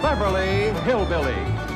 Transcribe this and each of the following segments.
Beverly Hillbillies.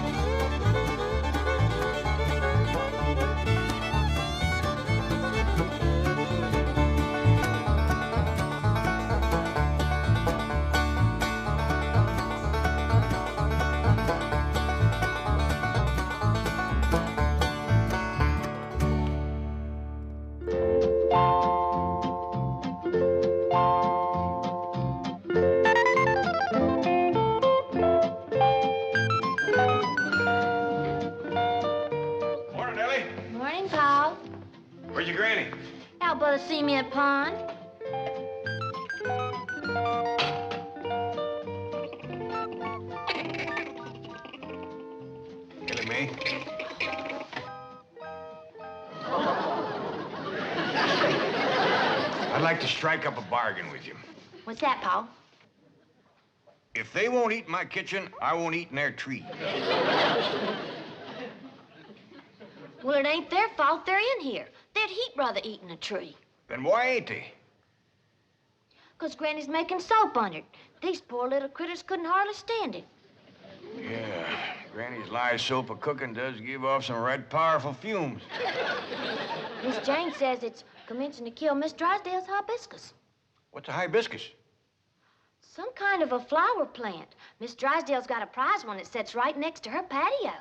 Where's your granny? Out by the cement pond. Killing me? I'd like to strike up a bargain with you. What's that, Pa? If they won't eat in my kitchen, I won't eat in their tree. Well, it ain't their fault they're in here. They'd heap rather eating a tree. Then why ain't they? 'Cause Granny's making soap on it. These poor little critters couldn't hardly stand it. Yeah, Granny's lye soap of cooking does give off some right powerful fumes. Miss Jane says it's commencing to kill Miss Drysdale's hibiscus. What's a hibiscus? Some kind of a flower plant. Miss Drysdale's got a prize one that sits right next to her patio.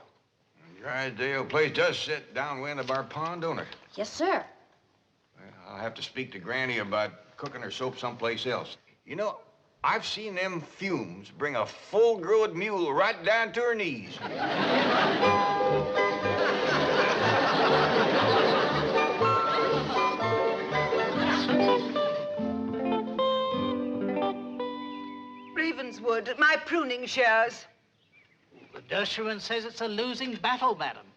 Drysdale place does sit downwind of our pond, don't it? Yes, sir. Well, I'll have to speak to Granny about cooking her soap someplace else. You know, I've seen them fumes bring a full-grown mule right down to her knees. Ravenswood, my pruning shears. The nurseryman says it's a losing battle, madam.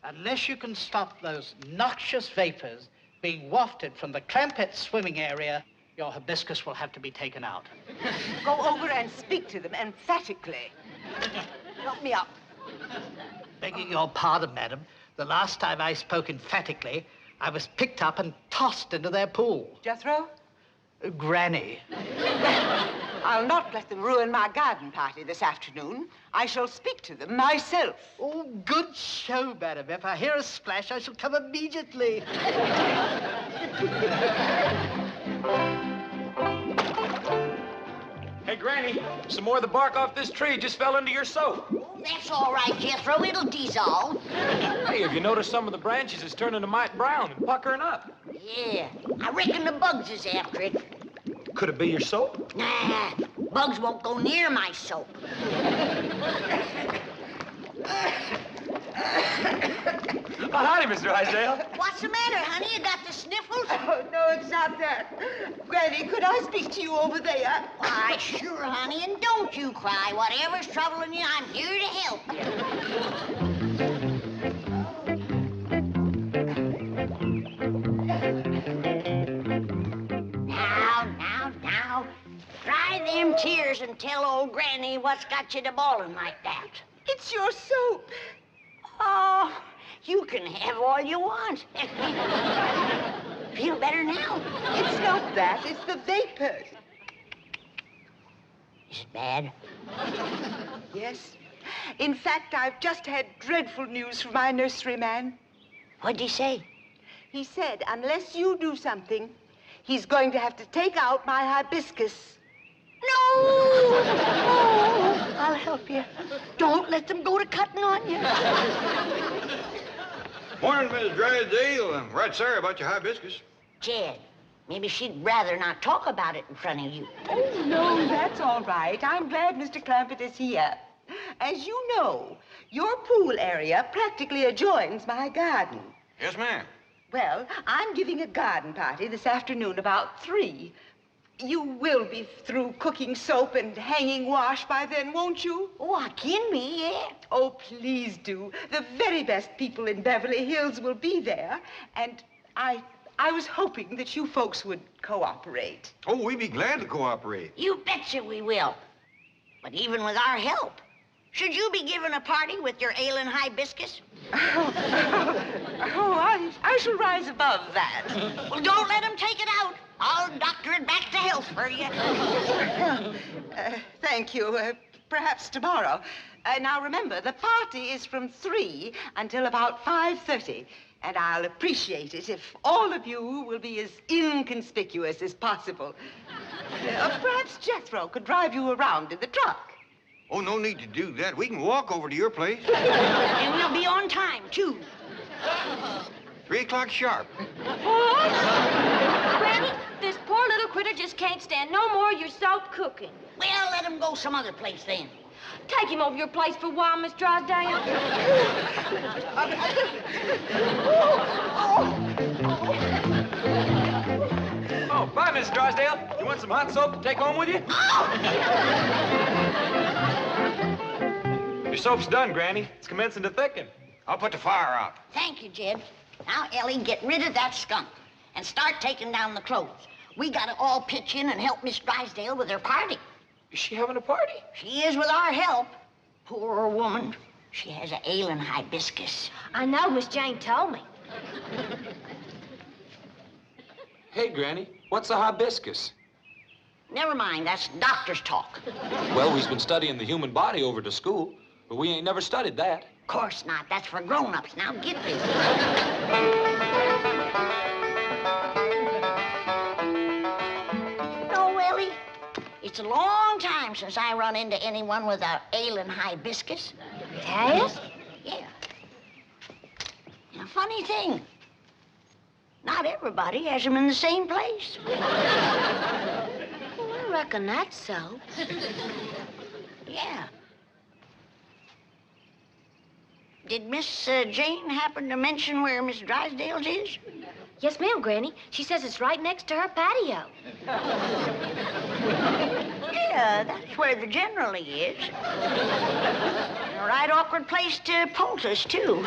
Unless you can stop those noxious vapors being wafted from the Clampetts swimming area, your hibiscus will have to be taken out. Go over and speak to them emphatically. Help me up. Begging your pardon, madam, the last time I spoke emphatically, I was picked up and tossed into their pool. Jethro? Granny. I'll not let them ruin my garden party this afternoon. I shall speak to them myself. Oh, good show, madam. If I hear a splash, I shall come immediately. Hey, Granny, some more of the bark off this tree just fell into your soap. That's all right, Jethro. It'll dissolve. Hey, have you noticed some of the branches is turning a mite brown and puckering up? Yeah, I reckon the bugs is after it. Could it be your soap? Nah, bugs won't go near my soap. Oh, howdy, Mr. Drysdale. What's the matter, honey? You got the sniffles? Oh, no, it's not that. Granny, could I speak to you over there? Why, sure, honey, and don't you cry. Whatever's troubling you, I'm here to help you. Now. Dry them tears and tell old Granny what's got you to bawling like that. It's your soap. Oh, you can have all you want. Feel better now? It's not that. It's the vapors. Is it bad? Yes. In fact, I've just had dreadful news from my nurseryman. What'd he say? He said, unless you do something, he's going to have to take out my hibiscus. No! Oh, I'll help you. Don't let them go to cutting on you. Morning, Miss Drysdale. I'm right sorry about your hibiscus. Jed, maybe she'd rather not talk about it in front of you. Oh, no, that's all right. I'm glad Mr. Clampett is here. As you know, your pool area practically adjoins my garden. Yes, ma'am. Well, I'm giving a garden party this afternoon about 3. You will be through cooking soap and hanging wash by then, won't you? Oh, I can be, yeah. Oh, please do. The very best people in Beverly Hills will be there, and I was hoping that you folks would cooperate. Oh, we'd be glad to cooperate. You betcha we will. But even with our help, should you be giving a party with your ailing hibiscus? I shall rise above that. Well, don't let him take it out. I'll doctor it back to health for you. Thank you. perhaps tomorrow. Now, remember, the party is from 3 until about 5:30. And I'll appreciate it if all of you will be as inconspicuous as possible. Perhaps Jethro could drive you around in the truck. Oh, no need to do that. We can walk over to your place. And we'll be on time, too. 3 o'clock sharp. Granny, this poor little critter just can't stand no more of your soap cooking. Well, let him go some other place then. Take him over your place for a while, Miss Drysdale. Oh, bye, Miss Drysdale. You want some hot soap to take home with you? Your soap's done, Granny. It's commencing to thicken. I'll put the fire out. Thank you, Jed. Now, Ellie, get rid of that skunk and start taking down the clothes. We gotta all pitch in and help Miss Drysdale with her party. Is she having a party? She is with our help. Poor woman. She has an ailing hibiscus. I know, Miss Jane told me. Hey, Granny, what's a hibiscus? Never mind, that's doctor's talk. Well, we've been studying the human body over to school, but we ain't never studied that. Of course not. That's for grown-ups. Now get busy. No, Ellie. It's a long time since I run into anyone with a ailing hibiscus. It has? Yeah. And a funny thing, not everybody has them in the same place. Well, I reckon that's so. Yeah. Did Miss Jane happen to mention where Miss Drysdale's is? Yes, ma'am, Granny. She says it's right next to her patio. Yeah, that's where the generally is. And a right awkward place to poultice, too.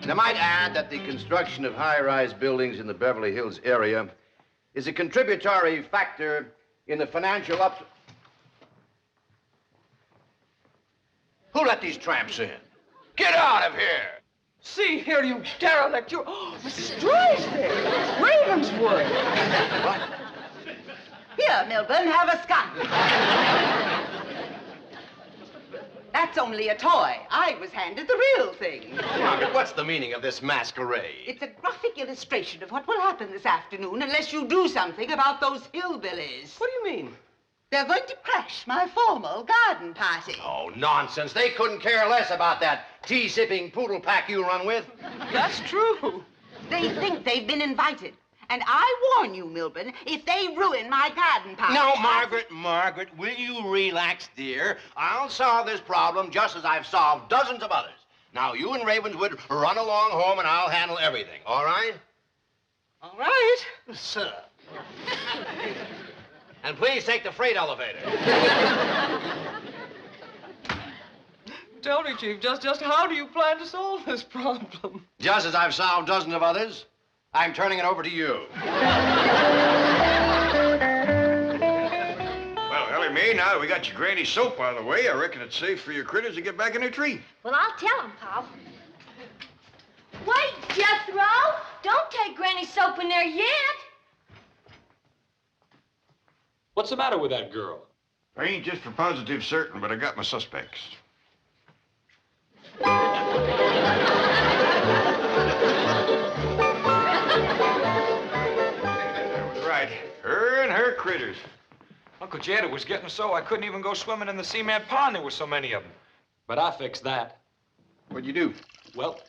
And I might add that the construction of high-rise buildings in the Beverly Hills area is a contributory factor in the financial Who let these tramps in? Get out of here! See here, you derelict. You... Oh, Mrs. Drysdale. Ravenswood. What? Here, Milburn, have a skunk. That's only a toy. I was handed the real thing. Margaret, what's the meaning of this masquerade? It's a graphic illustration of what will happen this afternoon unless you do something about those hillbillies. What do you mean? They're going to crash my formal garden party. Oh, nonsense. They couldn't care less about that tea-sipping poodle pack you run with. That's true. They think they've been invited. And I warn you, Milburn, if they ruin my garden party... No, Margaret, will you relax, dear? I'll solve this problem just as I've solved dozens of others. Now, you and Ravenswood run along home, and I'll handle everything, all right? All right. Sir. And please take the freight elevator. Tell me, Chief, just how do you plan to solve this problem? Just as I've solved dozens of others, I'm turning it over to you. Well, Ellie Mae, now that we got your granny soap out of the way, I reckon it's safe for your critters to get back in their tree. Well, I'll tell him, Pop. Wait, Jethro! Don't take Granny's soap in there yet. What's the matter with that girl? I ain't just for positive certain, but I got my suspects. That was right. Her and her critters. Uncle Jed, it was getting so I couldn't even go swimming in the cement pond. There were so many of them. But I fixed that. What'd you do? Well,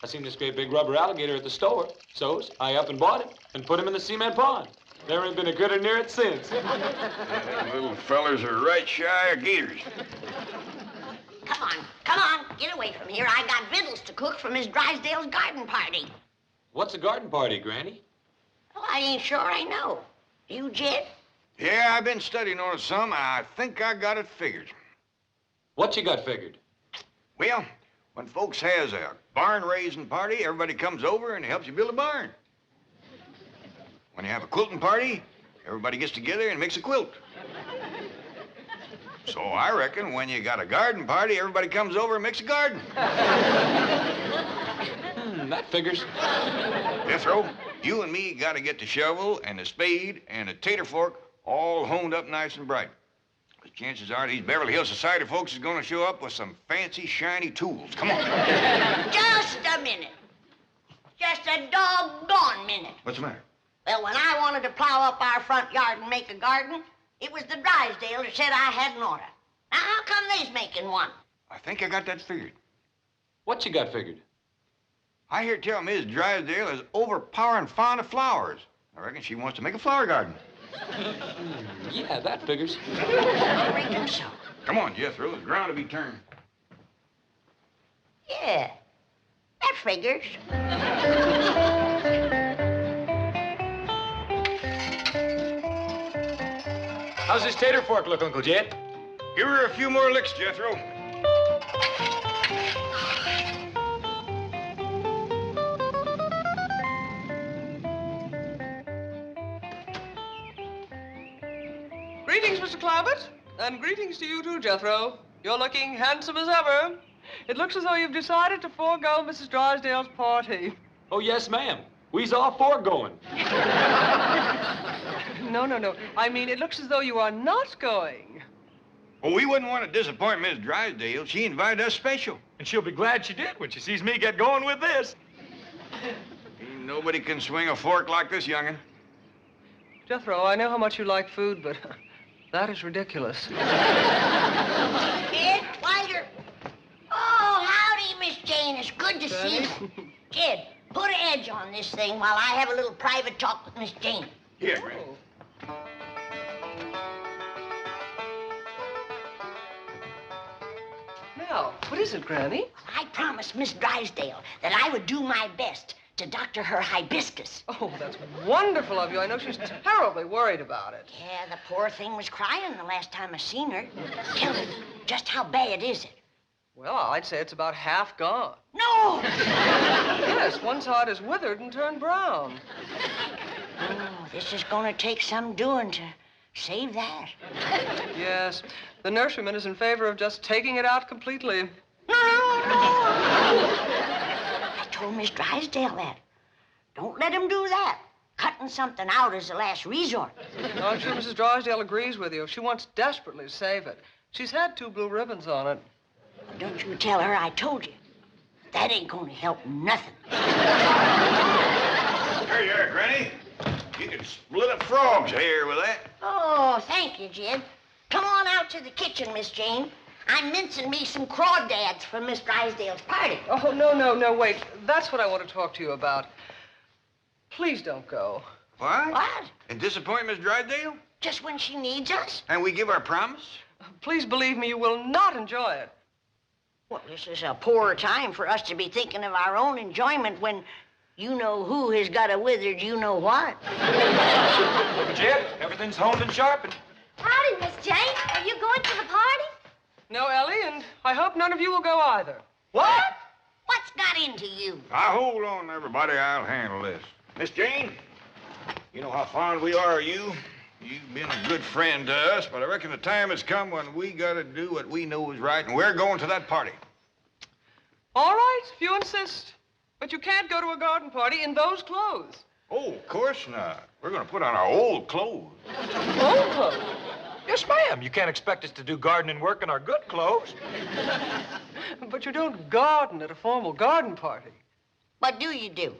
I seen this great big rubber alligator at the store. So I up and bought him and put him in the cement pond. There ain't been a critter near it since. Them little fellers are right shy of gators. Come on, get away from here. I got victuals to cook for Miss Drysdale's garden party. What's a garden party, Granny? Well, I ain't sure I know. You, Jed? Yeah, I've been studying on it some. I think I got it figured. What you got figured? Well, when folks has a barn raising party, everybody comes over and helps you build a barn. When you have a quilting party, everybody gets together and makes a quilt. So I reckon when you got a garden party, everybody comes over and makes a garden. that figures. Jethro, you and me got to get the shovel and the spade and the tater fork all honed up nice and bright. The chances are these Beverly Hills Society folks is going to show up with some fancy, shiny tools. Come on. Just a minute. Just a doggone minute. What's the matter? Well, when I wanted to plow up our front yard and make a garden, it was the Drysdale that said I had an order. Now, how come they's making one? I think I got that figured. What you got figured? I hear tell Miss Drysdale is overpowering fond of flowers. I reckon she wants to make a flower garden. Yeah, that figures. I reckon so. Come on, Jethro. There's ground to be turned. Yeah, that figures. How's this tater fork look, Uncle Jed? Give her a few more licks, Jethro. Greetings, Mr. Clampetts. And greetings to you too, Jethro. You're looking handsome as ever. It looks as though you've decided to forego Mrs. Drysdale's party. Oh, yes, ma'am. We's all for going. No. I mean, it looks as though you are not going. Well, we wouldn't want to disappoint Miss Drysdale. She invited us special. And she'll be glad she did when she sees me get going with this. Ain't nobody can swing a fork like this young'un. Jethro, I know how much you like food, but that is ridiculous. Jed, Twiger. Oh, howdy, Miss Jane. It's good to see you. Jed, put an edge on this thing while I have a little private talk with Miss Jane. Here, Granny. Now, what is it, Granny? I promised Miss Drysdale that I would do my best to doctor her hibiscus. Oh, that's wonderful of you. I know she's terribly worried about it. Yeah, the poor thing was crying the last time I seen her. Tell me, just how bad is it? Well, I'd say it's about half gone. No! Yes, one side is withered and turned brown. Oh, this is going to take some doing to save that. Yes, the nurseryman is in favor of just taking it out completely. No! I told Miss Drysdale that. Don't let him do that. Cutting something out is the last resort. No, I'm sure Mrs. Drysdale agrees with you. She wants desperately to save it. She's had 2 blue ribbons on it. Don't you tell her I told you. That ain't going to help nothing. Here you are, Granny. You can split a frog's hair with that. Oh, thank you, Jed. Come on out to the kitchen, Miss Jane. I'm mincing me some crawdads for Miss Drysdale's party. Oh, no, wait. That's what I want to talk to you about. Please don't go. What? What? And disappoint Miss Drysdale? Just when she needs us? And we give our promise? Please believe me, you will not enjoy it. Well, this is a poor time for us to be thinking of our own enjoyment when you-know-who has got a withered you-know-what. Uncle Jed, everything's honed and sharpened. Howdy, Miss Jane. Are you going to the party? No, Ellie, and I hope none of you will go either. What? What's got into you? Now, hold on, everybody. I'll handle this. Miss Jane, you know how fond we are of you. You've been a good friend to us, but I reckon the time has come when we gotta do what we know is right, and we're going to that party. All right, if you insist. But you can't go to a garden party in those clothes. Oh, of course not. We're gonna put on our old clothes. Old clothes? Yes, ma'am. You can't expect us to do gardening work in our good clothes. But you don't garden at a formal garden party. What do you do?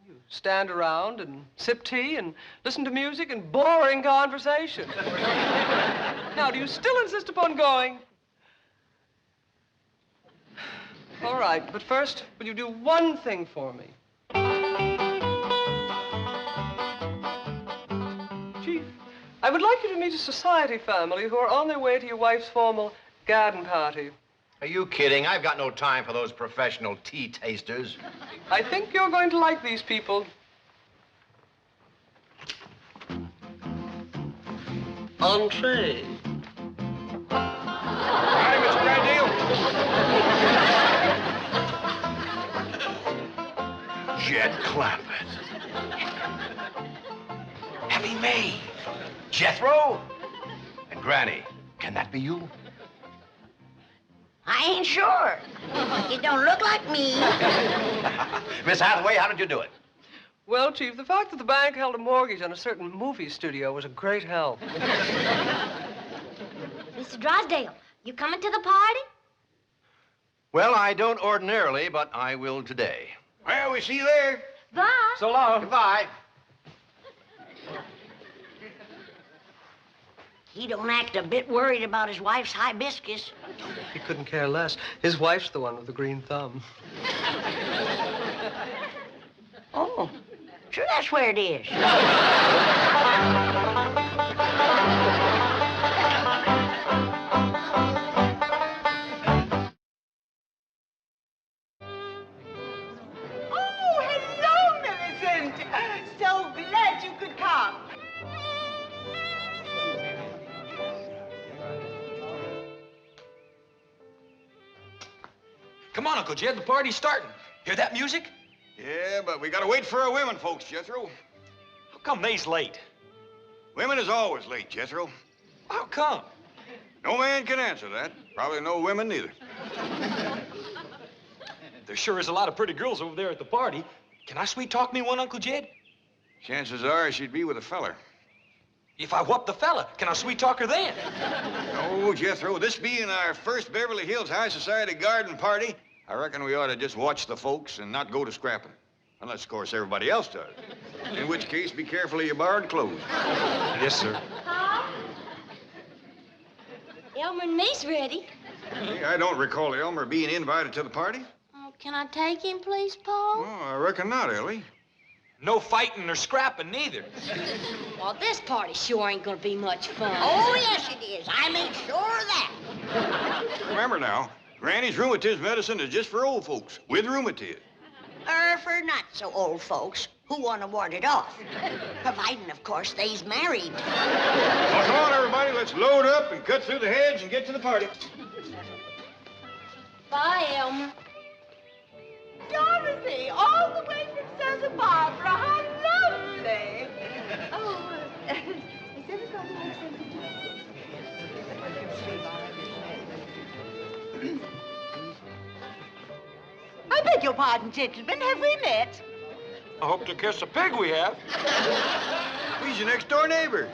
You stand around and sip tea and listen to music and boring conversation. Now, do you still insist upon going? All right, but first, will you do one thing for me? Chief, I would like you to meet a society family who are on their way to your wife's formal garden party. Are you kidding? I've got no time for those professional tea tasters. I think you're going to like these people. Entree. Hi, Mr. Drysdale. Jed Clampett. Ellie Mae. Jethro. And Granny, can that be you? I I ain't sure. It don't look like me. Miss Hathaway, how did you do it? Well, Chief, the fact that the bank held a mortgage on a certain movie studio was a great help. Mr. Drysdale, you coming to the party? Well, I don't ordinarily, but I will today. Well, we see you there. Bye. So long. Goodbye. He don't act a bit worried about his wife's hibiscus. He couldn't care less. His wife's the one with the green thumb. Oh, sure that's where it is. Oh, hello, Millicent. So glad you could come. Come on, Uncle Jed, the party's starting. Hear that music? Yeah, but we gotta wait for our women folks, Jethro. How come they's late? Women is always late, Jethro. How come? No man can answer that. Probably no women neither. There sure is a lot of pretty girls over there at the party. Can I sweet talk me one, Uncle Jed? Chances are she'd be with a feller. If I whoop the fella, can I sweet talk her then? No, Jethro, this being our first Beverly Hills High Society garden party, I reckon we ought to just watch the folks and not go to scrapping. Unless, of course, everybody else does. In which case, be careful of your borrowed clothes. Yes, sir. Paul? Elmer and me's ready. Hey, I don't recall Elmer being invited to the party. Oh, can I take him, please, Paul? Oh, I reckon not, Ellie. No fighting or scrapping neither. Well, this party sure ain't gonna be much fun. Oh, yes, it is. I made sure of that. Remember now, Granny's rheumatism medicine is just for old folks with rheumatiz. For not so old folks who want to ward it off. Providing, of course, they's married. Well, come on, everybody. Let's load up and cut through the hedge and get to the party. Bye, Elmer. Dorothy, all the way from Santa Barbara. How lovely. Oh, is everybody I beg your pardon, gentlemen. Have we met? I hope to kiss a pig we have. He's your next-door neighbor.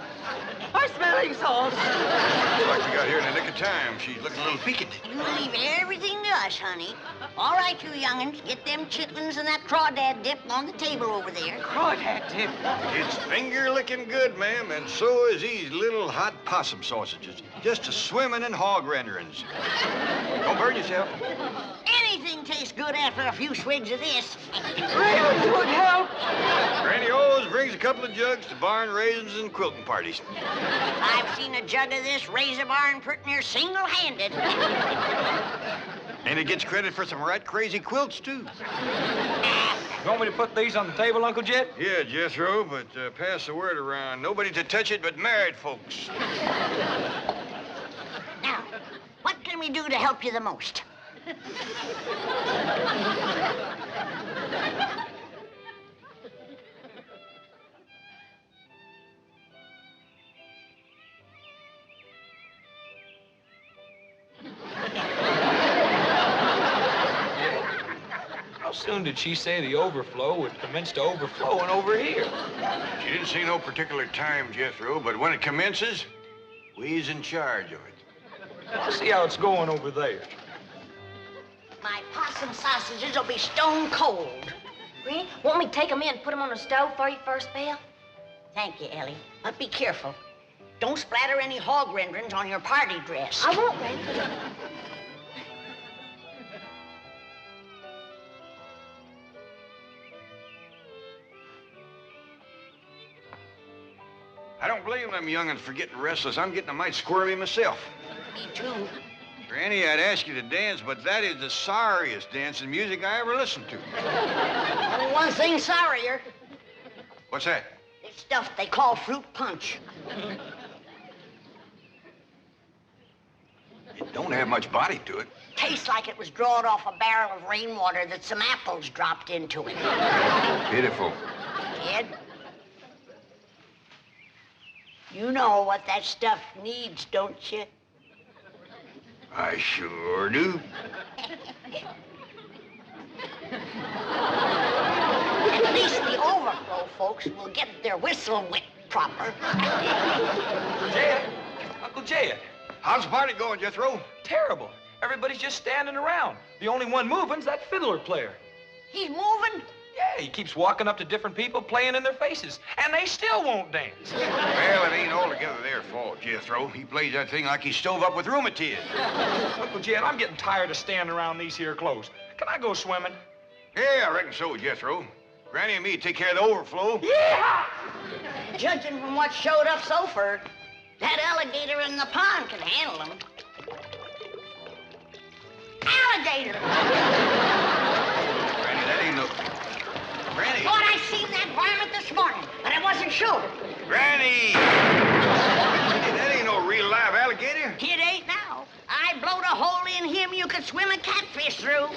Our smelling salts. Looks like we got here in the nick of time. She's looking a little piquant. You leave everything to us, honey. All right, you young'uns, get them chitlins and that crawdad dip on the table over there. Crawdad dip. It's finger-licking good, ma'am, and so is these little hot possum sausages. Just a-swimming in hog renderings. Don't burn yourself. Anything tastes good after a few swigs of this. Really would help. Granny always brings a couple of jugs to barn raisins and quilting parties. I've seen a jug of this razor barn pretty near single-handed. And it gets credit for some right crazy quilts, too. You want me to put these on the table, Uncle Jed? Yeah, Jethro, but pass the word around. Nobody to touch it but married folks. Now, what can we do to help you the most? How soon did she say the overflow would commence to overflowing over here? She didn't say no particular time, Jethro, but when it commences, we's in charge of it. I'll see how it's going over there. My possum sausages will be stone cold. Granny, want me to take them in and put them on the stove for you first, Bill? Thank you, Ellie. But be careful. Don't splatter any hog renderings on your party dress. I won't, Granny. I don't blame them young'uns for getting restless. I'm getting a mite squirmy myself. Me too. Granny, I'd ask you to dance, but that is the sorriest dancing music I ever listened to. Only one thing sorrier. What's that? This stuff they call fruit punch. It don't have much body to it. Tastes like it was drawed off a barrel of rainwater that some apples dropped into it. Pitiful. Kid, you know what that stuff needs, don't you? I sure do. At least the overflow folks will get their whistle wet proper. Jed, Uncle Jed. How's the party going, Jethro? Terrible. Everybody's just standing around. The only one moving's that fiddler player. He's moving? Yeah, he keeps walking up to different people playing in their faces, and they still won't dance. Well, it ain't altogether their fault, Jethro. He plays that thing like he's stove up with rheumatiz. Uncle Jed, I'm getting tired of standing around these here clothes. Can I go swimming? Yeah, I reckon so, Jethro. Granny and me take care of the overflow. Yeah! Judging from what showed up so far, that alligator in the pond can handle him. Alligator! Granny, that ain't no... Granny! Thought I seen that varmint this morning, but I wasn't sure. Granny! Granny, that ain't no real live alligator. It ain't now. I blowed a hole in him you could swim a catfish through.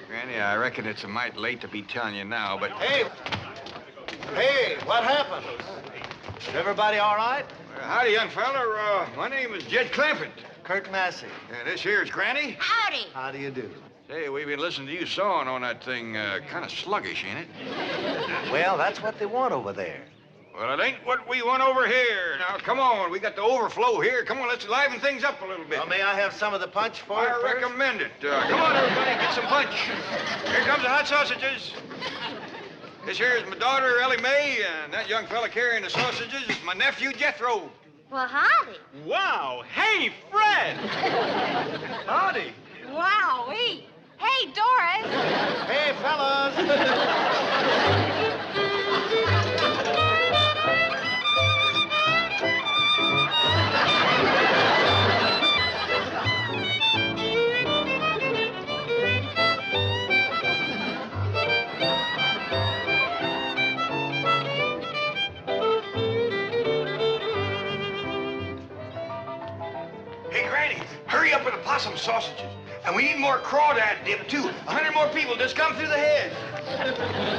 Granny, I reckon it's a mite late to be telling you now, but... Hey, what happened? Is everybody all right? Howdy, young fella. My name is Jed Clampett. Kurt Massey. This here's Granny. Howdy. How do you do? Hey, we've been listening to you sawing on that thing. Kind of sluggish, ain't it? Well, that's what they want over there. Well, it ain't what we want over here. Now, come on. We got the overflow here. Come on, let's liven things up a little bit. Well, may I have some of the punch for it I first? recommend it. Come on, everybody, get some punch. Here comes the hot sausages. This here is my daughter, Ellie Mae, and that young fella carrying the sausages is my nephew, Jethro. Well, howdy. Wow! Hey, Fred! Howdy. Wowee. Hey, Doris. Hey, fellas! Hey, Granny, hurry up with the possum sausages. And we need more crawdad dip, too. 100 more people just come through the head.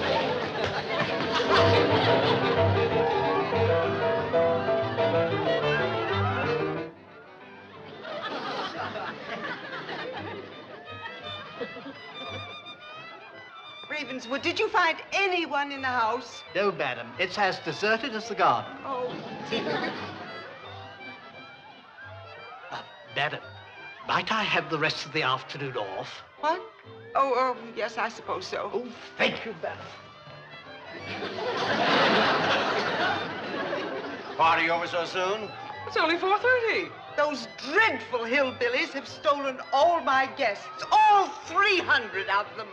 Ravenswood, did you find anyone in the house? No, madam. It's as deserted as the garden. Oh, Madam, might I have the rest of the afternoon off? what? Oh, yes, I suppose so. Oh, thank you, madam. Party over so soon? It's only 4:30. Those dreadful hillbillies have stolen all my guests, all 300 of them.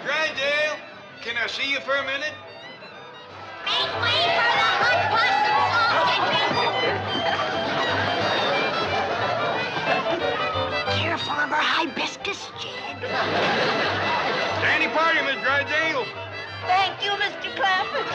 Drysdale, can I see you for a minute? Make way for the hot sausages. Careful of her hibiscus, Jed. Danny party, Miss Drysdale. Thank you, Mr. Clampett.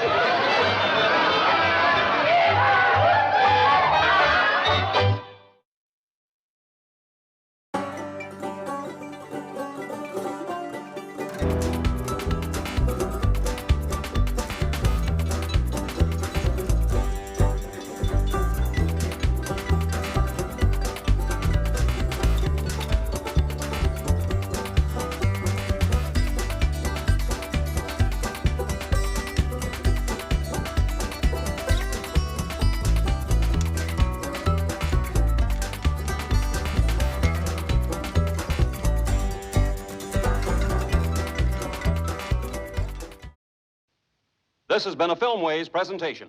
This has been a Filmways presentation.